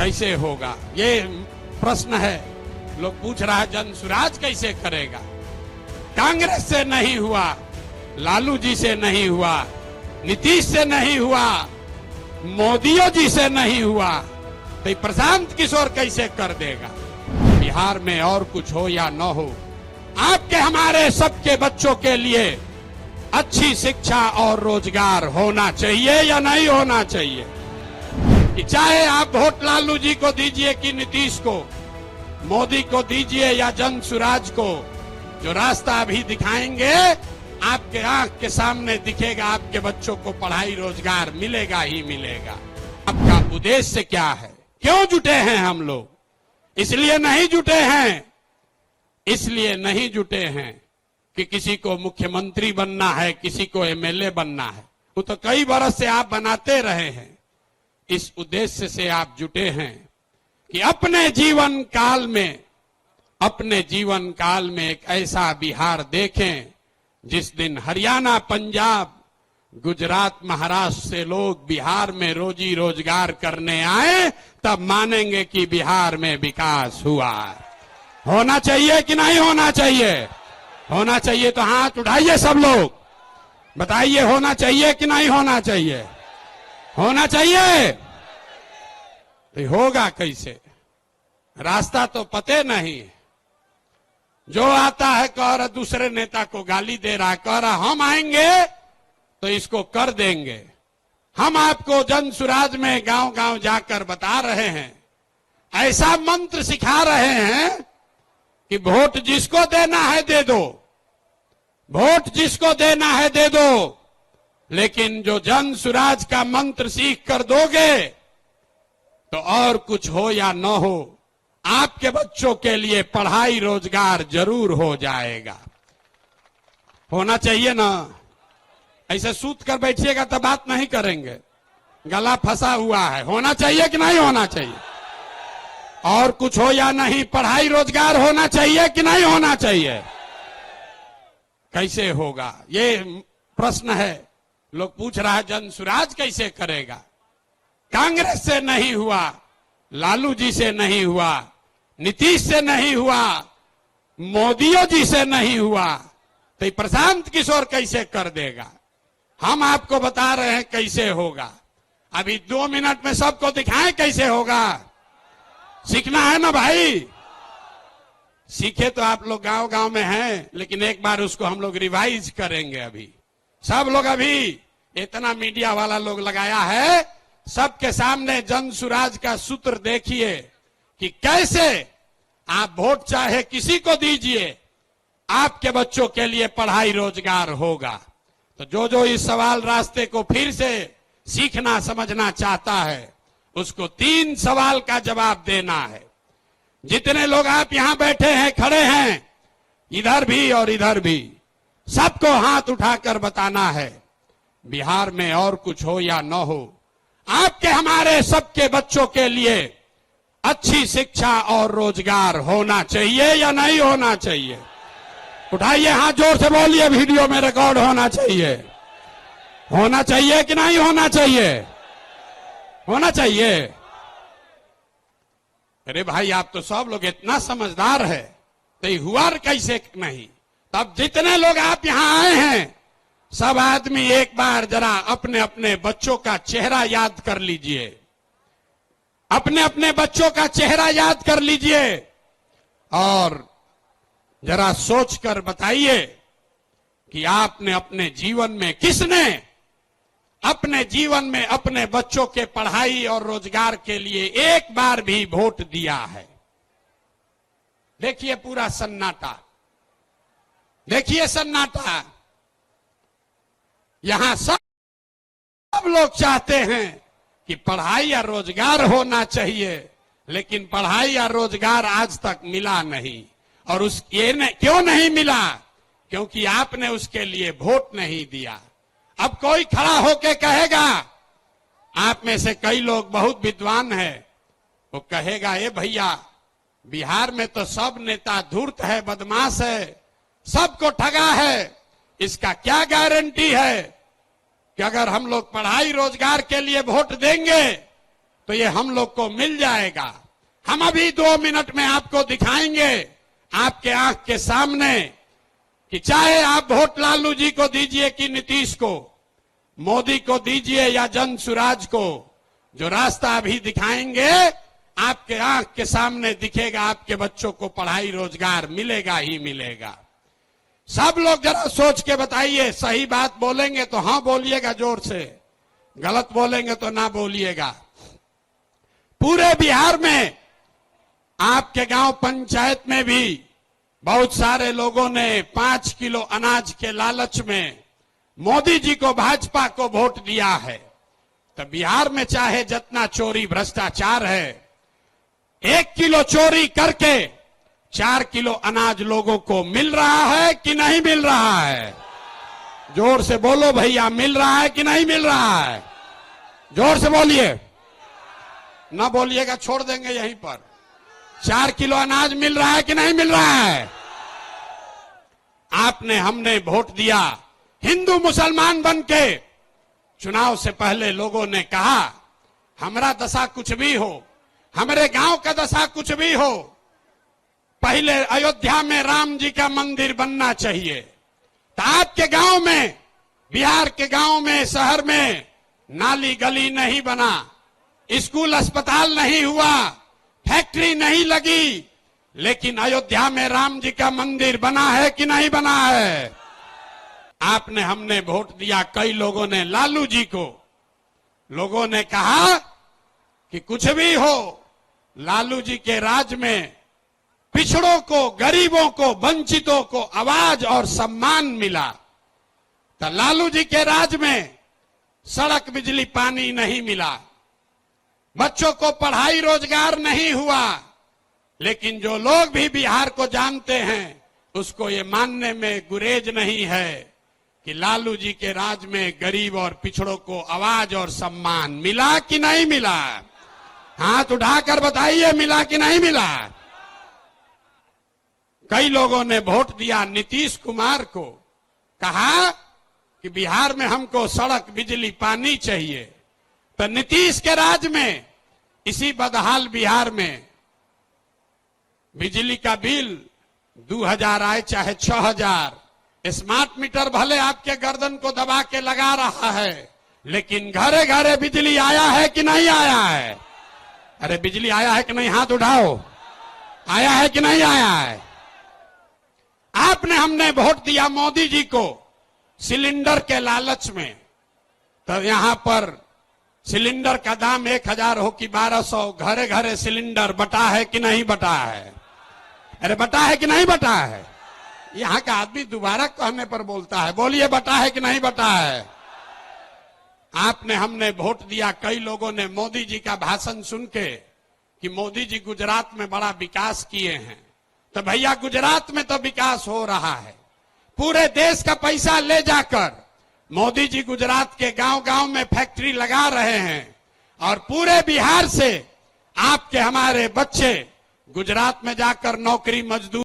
कैसे होगा, ये प्रश्न है। लोग पूछ रहा है जन सुराज कैसे करेगा। कांग्रेस से नहीं हुआ, लालू जी से नहीं हुआ, नीतीश से नहीं हुआ, मोदियों जी से नहीं हुआ, तो प्रशांत किशोर कैसे कर देगा। बिहार में और कुछ हो या न हो, आपके हमारे सबके बच्चों के लिए अच्छी शिक्षा और रोजगार होना चाहिए या नहीं होना चाहिए। कि चाहे आप वोट लालू जी को दीजिए कि नीतीश को, मोदी को दीजिए या जन सुराज को, जो रास्ता अभी दिखाएंगे आपके आंख के सामने दिखेगा। आपके बच्चों को पढ़ाई रोजगार मिलेगा ही मिलेगा। आपका उद्देश्य क्या है, क्यों जुटे हैं हम लोग? इसलिए नहीं जुटे हैं कि किसी को मुख्यमंत्री बनना है, किसी को एमएलए बनना है। वो तो कई बरस से आप बनाते रहे हैं। इस उद्देश्य से आप जुटे हैं कि अपने जीवन काल में एक ऐसा बिहार देखें जिस दिन हरियाणा, पंजाब, गुजरात, महाराष्ट्र से लोग बिहार में रोजी रोजगार करने आए, तब मानेंगे कि बिहार में विकास हुआ। होना चाहिए कि नहीं होना चाहिए? होना चाहिए तो हाथ उठाइए सब लोग, बताइए होना चाहिए कि नहीं होना चाहिए? होना चाहिए। तो होगा कैसे? रास्ता तो पते नहीं। जो आता है कह रहा, दूसरे नेता को गाली दे रहा है, कह रहा हम आएंगे तो इसको कर देंगे। हम आपको जन सुराज में गांव गांव जाकर बता रहे हैं, ऐसा मंत्र सिखा रहे हैं कि वोट जिसको देना है दे दो, वोट जिसको देना है दे दो, लेकिन जो जन सुराज का मंत्र सीख कर दोगे तो और कुछ हो या न हो, आपके बच्चों के लिए पढ़ाई रोजगार जरूर हो जाएगा। होना चाहिए ना? ऐसे सूत कर बैठिएगा तो बात नहीं करेंगे, गला फंसा हुआ है। होना चाहिए कि नहीं होना चाहिए? और कुछ हो या नहीं, पढ़ाई रोजगार होना चाहिए कि नहीं होना चाहिए? कैसे होगा, ये प्रश्न है। लोग पूछ रहा है जन सुराज कैसे करेगा। कांग्रेस से नहीं हुआ, लालू जी से नहीं हुआ, नीतीश से नहीं हुआ, मोदियों जी से नहीं हुआ, तो प्रशांत किशोर कैसे कर देगा। हम आपको बता रहे हैं कैसे होगा। अभी 2 मिनट में सबको दिखाएं कैसे होगा। सीखना है ना भाई? सीखे तो आप लोग गांव गांव में हैं, लेकिन एक बार उसको हम लोग रिवाइज करेंगे। अभी सब लोग, अभी इतना मीडिया वाला लोग लगाया है, सबके सामने जन सुराज का सूत्र देखिए कि कैसे आप वोट चाहे किसी को दीजिए, आपके बच्चों के लिए पढ़ाई रोजगार होगा। तो जो जो इस सवाल रास्ते को फिर से सीखना समझना चाहता है, उसको 3 सवाल का जवाब देना है। जितने लोग आप यहां बैठे हैं, खड़े हैं, इधर भी और इधर भी, सबको हाथ उठाकर बताना है बिहार में और कुछ हो या न हो, आपके हमारे सबके बच्चों के लिए अच्छी शिक्षा और रोजगार होना चाहिए या नहीं होना चाहिए? उठाइए हाथ, जोर से बोलिए, वीडियो में रिकॉर्ड होना चाहिए। होना चाहिए कि नहीं होना चाहिए? होना चाहिए। अरे भाई, आप तो सब लोग इतना समझदार है, तो हुआ कैसे नहीं? तब जितने लोग आप यहां आए हैं, सब आदमी एक बार जरा अपने अपने बच्चों का चेहरा याद कर लीजिए। अपने अपने बच्चों का चेहरा याद कर लीजिए और जरा सोचकर बताइए कि आपने अपने जीवन में, किसने अपने जीवन में अपने बच्चों के पढ़ाई और रोजगार के लिए एक बार भी वोट दिया है। देखिए पूरा सन्नाटा, देखिए सन्नाटा। यहां सब लोग चाहते हैं कि पढ़ाई या रोजगार होना चाहिए, लेकिन पढ़ाई या रोजगार आज तक मिला नहीं। और क्यों नहीं मिला? क्योंकि आपने उसके लिए वोट नहीं दिया। अब कोई खड़ा होके कहेगा, आप में से कई लोग बहुत विद्वान हैं, वो कहेगा, ए भैया, बिहार में तो सब नेता धूर्त है, बदमाश है, सबको ठगा है। इसका क्या गारंटी है कि अगर हम लोग पढ़ाई रोजगार के लिए वोट देंगे तो ये हम लोग को मिल जाएगा। हम अभी 2 मिनट में आपको दिखाएंगे आपके आंख के सामने कि चाहे आप वोट लालू जी को दीजिए कि नीतीश को, मोदी को दीजिए या जन सुराज को, जो रास्ता अभी दिखाएंगे आपके आंख के सामने दिखेगा। आपके बच्चों को पढ़ाई रोजगार मिलेगा ही मिलेगा। सब लोग जरा सोच के बताइए, सही बात बोलेंगे तो हाँ बोलिएगा जोर से, गलत बोलेंगे तो ना बोलिएगा। पूरे बिहार में आपके गांव पंचायत में भी बहुत सारे लोगों ने 5 किलो अनाज के लालच में मोदी जी को, भाजपा को वोट दिया है। तो बिहार में चाहे जितना चोरी भ्रष्टाचार है, 1 किलो चोरी करके 4 किलो अनाज लोगों को मिल रहा है कि नहीं मिल रहा है? जोर से बोलो भैया, मिल रहा है कि नहीं मिल रहा है? जोर से बोलिए, ना बोलिएगा छोड़ देंगे यहीं पर। 4 किलो अनाज मिल रहा है कि नहीं मिल रहा है? आपने, हमने वोट दिया हिंदू मुसलमान बन के। चुनाव से पहले लोगों ने कहा हमारा दशा कुछ भी हो, हमारे गांव का दशा कुछ भी हो, पहले अयोध्या में राम जी का मंदिर बनना चाहिए। तो आपके गांव में, बिहार के गांव में, शहर में नाली गली नहीं बना, स्कूल अस्पताल नहीं हुआ, फैक्ट्री नहीं लगी, लेकिन अयोध्या में राम जी का मंदिर बना है कि नहीं बना है? आपने, हमने वोट दिया कई लोगों ने लालू जी को। लोगों ने कहा कि कुछ भी हो, लालू जी के राज में पिछड़ों को, गरीबों को, वंचितों को आवाज और सम्मान मिला। तो लालू जी के राज में सड़क, बिजली, पानी नहीं मिला, बच्चों को पढ़ाई रोजगार नहीं हुआ। लेकिन जो लोग भी बिहार को जानते हैं उसको ये मानने में गुरेज नहीं है कि लालू जी के राज में गरीब और पिछड़ों को आवाज और सम्मान मिला कि नहीं मिला? हाथ उठाकर बताइए, मिला कि नहीं मिला? कई लोगों ने वोट दिया नीतीश कुमार को, कहा कि बिहार में हमको सड़क, बिजली, पानी चाहिए। तो नीतीश के राज में इसी बदहाल बिहार में बिजली का बिल 2000 आए चाहे 6000, स्मार्ट मीटर भले आपके गर्दन को दबा के लगा रहा है, लेकिन घरे घरे बिजली आया है कि नहीं आया है? अरे बिजली आया है कि नहीं? हाथ उठाओ, आया है कि नहीं आया है? आपने, हमने वोट दिया मोदी जी को सिलेंडर के लालच में। तो यहां पर सिलेंडर का दाम 1000 हो कि 1200, घरे घरे सिलेंडर बटा है कि नहीं बटा है? अरे बटा है कि नहीं बटा है? यहां का आदमी दोबारा कहने पर बोलता है, बोलिए बटा है कि नहीं बटा है? आपने, हमने वोट दिया कई लोगों ने मोदी जी का भाषण सुन के कि मोदी जी गुजरात में बड़ा विकास किए हैं। तो भैया गुजरात में तो विकास हो रहा है, पूरे देश का पैसा ले जाकर मोदी जी गुजरात के गांव गांव में फैक्ट्री लगा रहे हैं, और पूरे बिहार से आपके, हमारे बच्चे गुजरात में जाकर नौकरी, मजदूर